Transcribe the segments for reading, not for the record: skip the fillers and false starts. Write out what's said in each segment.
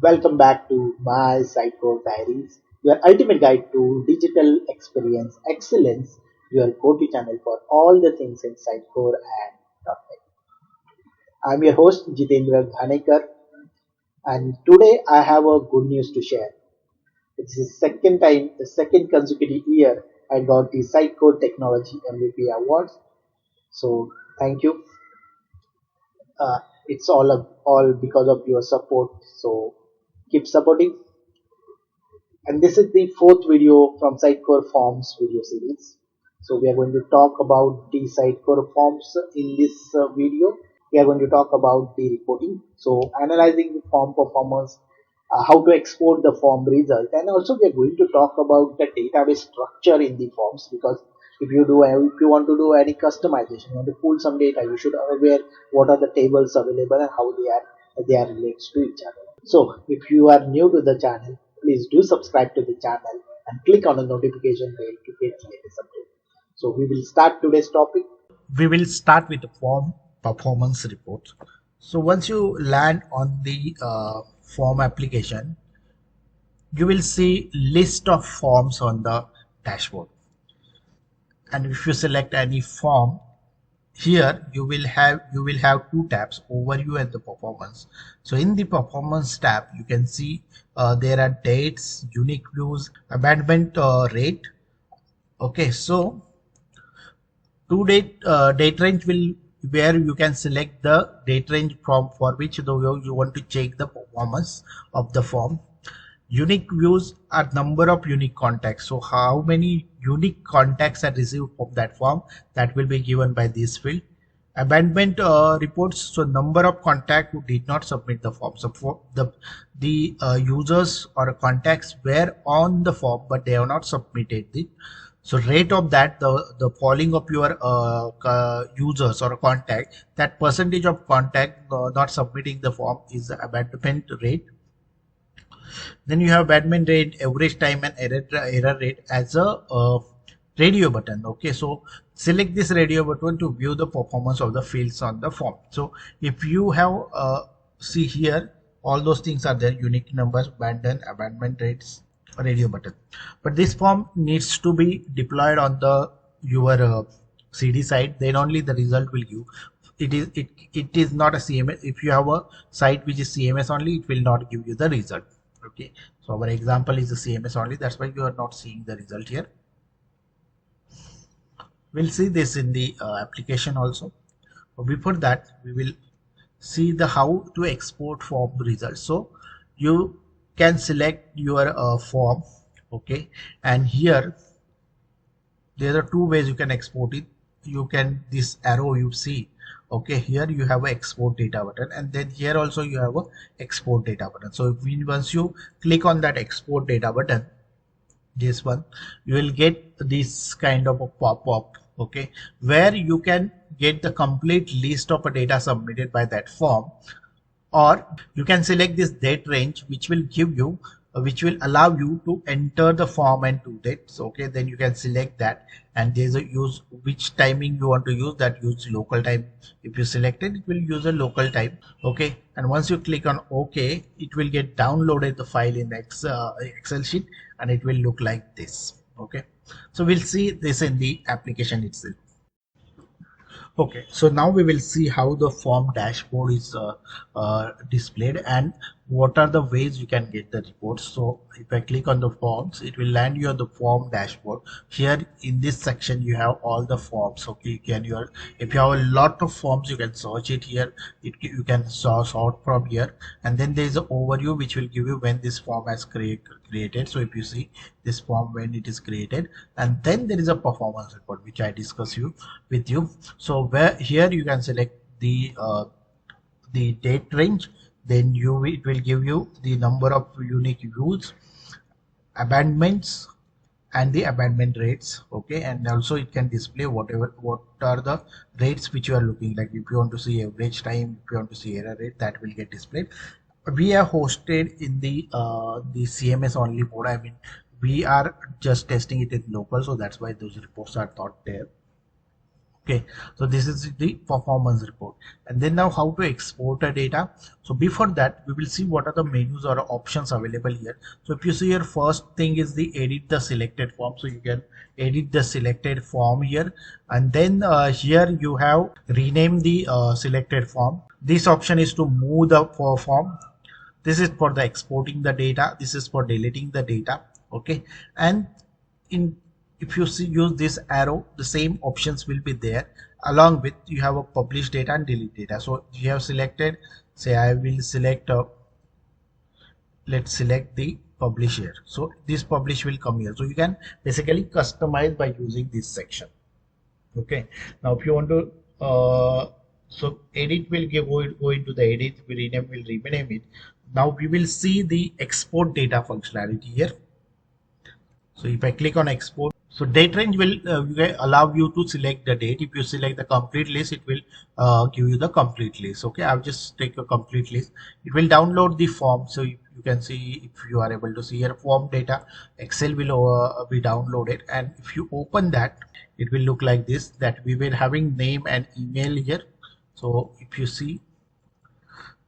Welcome back to my Sitecore Diaries, your ultimate guide to digital experience excellence, your go-to channel for all the things in Sitecore and .NET. I'm your host Jitendra Ghanekar, and today I have a good news to share. It's the second consecutive year I got the Sitecore Technology MVP Awards. So thank you. It's all because of your support. So keep supporting. And this is the fourth video from Sitecore Forms video series. So we are going to talk about the Sitecore Forms in this video. We are going to talk about the reporting. So analyzing the form performance, how to export the form result, and also we are going to talk about the database structure in the forms because if you want to do any customization, you want to pull some data, you should aware what are the tables available and how they are related to each other. So if you are new to the channel, please do subscribe to the channel and click on the notification bell to get latest update. So we will start today's topic. We will start with the form performance report. So once you land on the form application, you will see list of forms on the dashboard. And if you select any form, here you will have two tabs, overview and the performance. So in the performance tab, you can see there are dates, unique views, abandonment rate. Okay, so date range will where you can select the date range from for which you want to check the performance of the form. Unique views are number of unique contacts. So how many unique contacts are received from that form, that will be given by this field. Abandonment reports, so number of contact who did not submit the form. So for the users or contacts were on the form but they have not submitted it. So rate of that, the falling of your users or contact, that percentage of contact not submitting the form is the abandonment rate. Then you have abandonment rate, average time, and error rate as a radio button. Okay, so select this radio button to view the performance of the fields on the form. So if you have see here, all those things are there: unique numbers, abandonment rates, radio button. But this form needs to be deployed on the your CD side, then only the result will give. It is not a CMS. If you have a site which is CMS only, it will not give you the result. Okay, so our example is the CMS only, that's why you are not seeing the result here. We'll see this in the application also. But before that, we will see the how to export form results. So you can select your form. Okay, and here there are two ways you can export it. You can, this arrow you see, okay, here you have a export data button, and then here also you have a export data button. So once you click on that export data button, this one, you will get this kind of a pop-up, okay, where you can get the complete list of a data submitted by that form, or you can select this date range, which will give you which will allow you to enter the form and do dates. Okay, then you can select that, and there's a use which timing you want to use, that use local time. If you select it, it will use a local time. Okay, and once you click on OK, it will get downloaded the file in Excel sheet, and it will look like this. Okay, so we'll see this in the application itself. Okay, so now we will see how the form dashboard is displayed and what are the ways you can get the reports. So if I click on the forms, it will land you on the form dashboard. Here in this section, you have all the forms. Okay, if you have a lot of forms, you can search it here. You can sort from here, and then there is an overview which will give you when this form has created. So if you see this form when it is created, and then there is a performance report which I discuss with you. So where here you can select the date range, then it will give you the number of unique views, abandonments, and the abandonment rates. Okay, and also it can display what are the rates which you are looking like. If you want to see average time, if you want to see error rate, that will get displayed. We are hosted in the CMS only mode. I mean, we are just testing it in local, so that's why those reports are not there. Okay, so this is the performance report. And then now how to export a data. So before that, we will see what are the menus or options available here. So if you see here, first thing is the edit the selected form. So you can edit the selected form here. And then here you have rename the selected form. This option is to move the form. This is for the exporting the data. This is for deleting the data. Okay, and in if you see use this arrow, the same options will be there. Along with you have a publish data and delete data. So you have selected, say I will select let's select the publish here. So this publish will come here. So you can basically customize by using this section. Okay, now if you want to so edit will go into the edit, we rename it. Now we will see the export data functionality here. So if I click on export, so date range will allow you to select the date. If you select the complete list, it will give you the complete list. Okay, I'll just take a complete list. It will download the form. So you can see, if you are able to see here, form data, Excel will be downloaded. And if you open that, it will look like this, that we were having name and email here. So if you see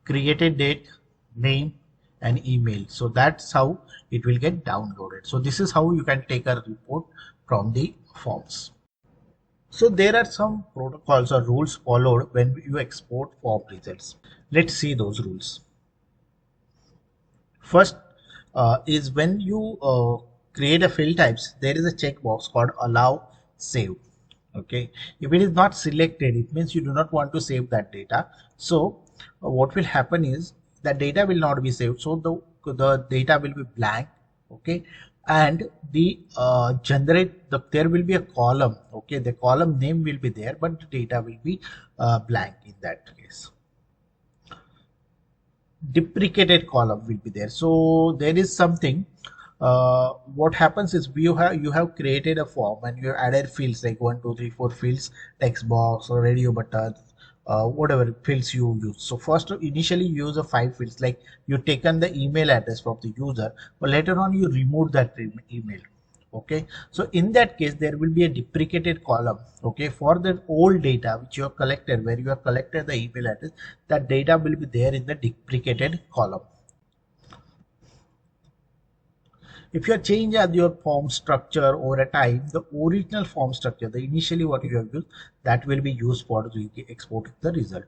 created date, name and email, so that's how it will get downloaded. So this is how you can take a report from the forms. So there are some protocols or rules followed when you export form results. Let's see those rules. First is when you create a field types, there is a checkbox called allow save. Okay, if it is not selected, it means you do not want to save that data. So what will happen is the data will not be saved. So the data will be blank. Okay, and the there will be a column. Okay, the column name will be there, but the data will be blank in that case. Deprecated column will be there. So there is something what happens is you have created a form and you have added fields like 1 2 3 4 fields, text box or radio button, whatever fields you use. So first initially you use a 5 fields, like you taken the email address from the user, but later on you remove that email. Okay, so in that case there will be a deprecated column. Okay, for the old data which you have collected, where you have collected the email address, that data will be there in the deprecated column. If you change your form structure over a time, the original form structure, the initially what you have used, that will be used for exporting the result.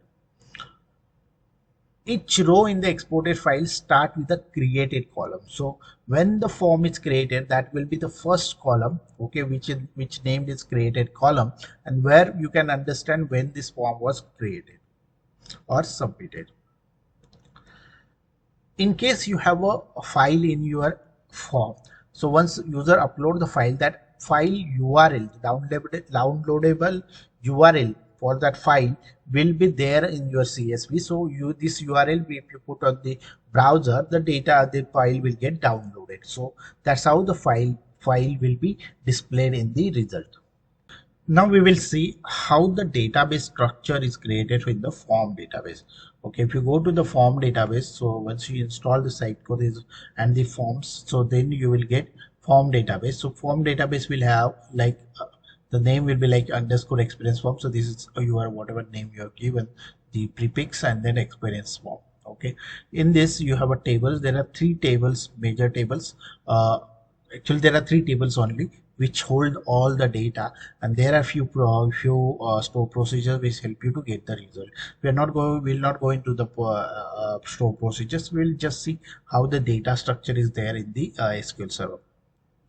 Each row in the exported file start with a created column. So when the form is created, that will be the first column, okay, which named is created column, and where you can understand when this form was created or submitted. In case you have a file in your form, so once user upload the file, that file URL, downloadable URL for that file will be there in your CSV. So this URL, if you put on the browser, the file will get downloaded. So that's how the file will be displayed in the result. Now we will see how the database structure is created in the form database. Okay, if you go to the form database, so once you install the Sitecore and the forms, so then you will get form database. So form database will have like the name will be like underscore experience form. So this is your whatever name you have given, the prefix and then experience form. Okay, in this you have a table. There are 3 tables, major tables. Actually there are 3 tables only, which hold all the data, and there are few store procedures which help you to get the result. We'll not go into the store procedures. We'll just see how the data structure is there in the SQL Server.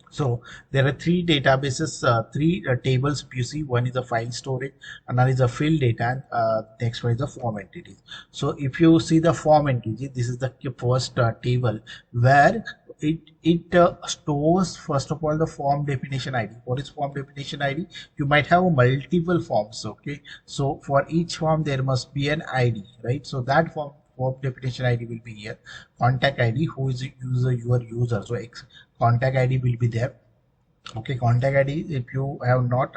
So there are 3 databases, 3 tables you see. One is a file storage, another is a field data, and next one is the form entities. So if you see the form entity, this is the first table where it stores first of all the form definition ID. What is form definition ID? You might have multiple forms. Okay, so for each form there must be an ID, right? So that form definition ID will be here. Contact ID, who is your user, so contact ID will be there. Okay, contact ID, if you have not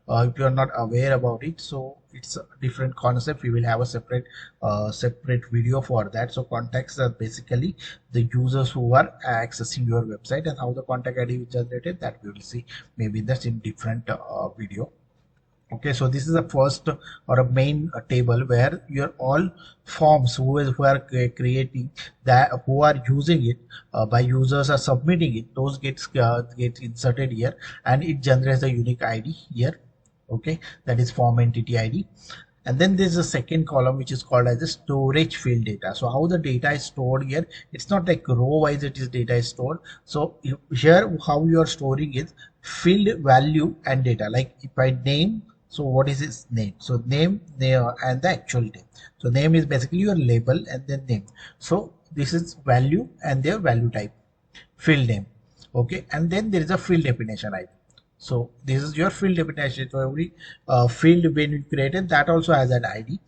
if you are not aware about it, so it's a different concept. We will have a separate video for that. So contacts are basically the users who are accessing your website, and how the contact ID is generated, that we will see maybe that's in different video. Okay, so this is a first or a main table where your all forms who are creating that, who are using it, by users are submitting it, those get inserted here, and it generates a unique ID here. Okay, that is form entity ID. And then there's a second column which is called as the storage field data. So how the data is stored here, it's not like row wise it is data is stored. So here how you are storing is field value and data, like if I name, so what is its name, so name there and the actual name. So name is basically your label and then name. So this is value and their value type, field name. Okay, and then there is a field definition ID. So this is your field definition. So every field when you created, that also has an ID.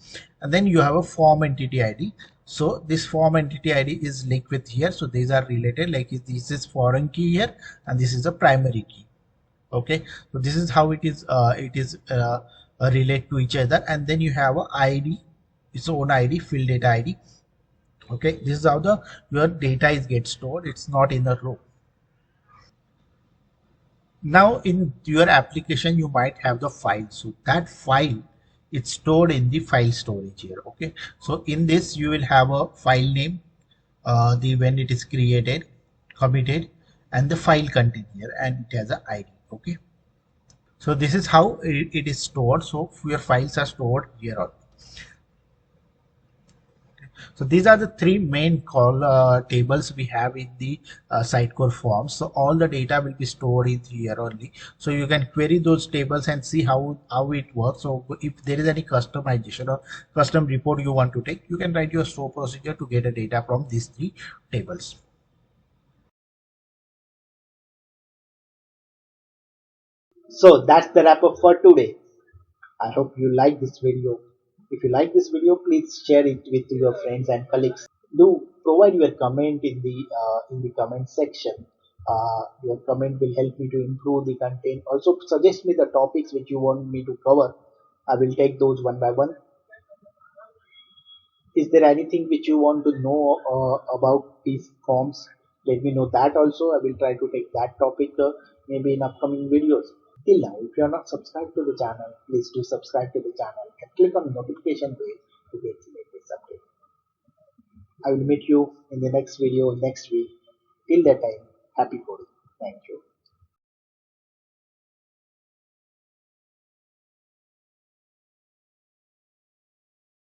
And then you have a form entity ID. So this form entity ID is linked with here, so these are related, like this is foreign key here and this is a primary key. Okay, so this is how it is relate to each other. And then you have a ID, its own ID, field data ID. Okay, this is how the your data is get stored, it's not in a row. Now in your application you might have the file, so that file is stored in the file storage here. Okay, so in this you will have a file name, the when it is created, committed, and the file content here, and it has a ID. Okay, so this is how it is stored. So your files are stored here on. So these are the three main call tables we have in the Sitecore forms. So all the data will be stored in here only. So you can query those tables and see how it works. So if there is any customization or custom report you want to take, you can write your store procedure to get the data from these three tables. So that's the wrap up for today. I hope you like this video. If you like this video, please share it with your friends and colleagues. Do provide your comment in the comment section. Your comment will help me to improve the content. Also, suggest me the topics which you want me to cover. I will take those one by one. Is there anything which you want to know about these forms? Let me know that also. I will try to take that topic maybe in upcoming videos. Till now, if you are not subscribed to the channel, please do subscribe to the channel and click on the notification bell to get the latest update. I will meet you in the next video next week. Till that time, happy coding. Thank you.